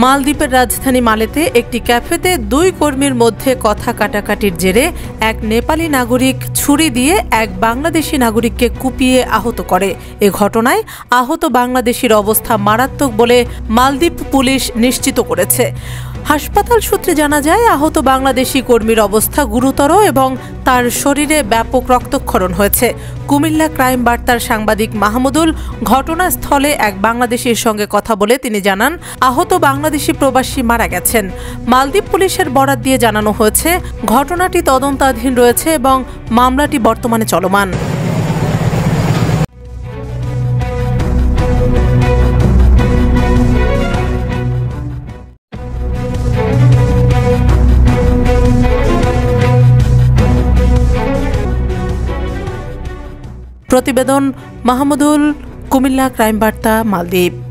মালদ্বীপের রাজধানী মালেতে একটি ক্যাফেতে দুই কর্মীর মধ্যে কথা কাটাকাটির জেরে এক নেপালি নাগরিক ছুরি দিয়ে এক বাংলাদেশি নাগরিককে কুপিয়ে আহত করে। এ ঘটনায় আহত বাংলাদেশির অবস্থা মারাত্মক বলে মালদ্বীপ পুলিশ নিশ্চিত করেছে। হাসপাতাল সূত্রে জানা যায়, আহত বাংলাদেশি কর্মীর অবস্থা গুরুতর এবং তার শরীরে ব্যাপক রক্তক্ষরণ হয়েছে। কুমিল্লা ক্রাইম বার্তার সাংবাদিক মাহমুদুল ঘটনাস্থলে এক বাংলাদেশির সঙ্গে কথা বলে তিনি জানান, আহত বাংলাদেশি প্রবাসী মারা গেছেন। মালদ্বীপ পুলিশের বরাত দিয়ে জানানো হয়েছে, ঘটনাটি তদন্তাধীন রয়েছে এবং মামলাটি বর্তমানে চলমান। প্রতিবেদন মাহমুদুল, কুমিল্লা ক্রাইম বার্তা, মালদ্বীপ।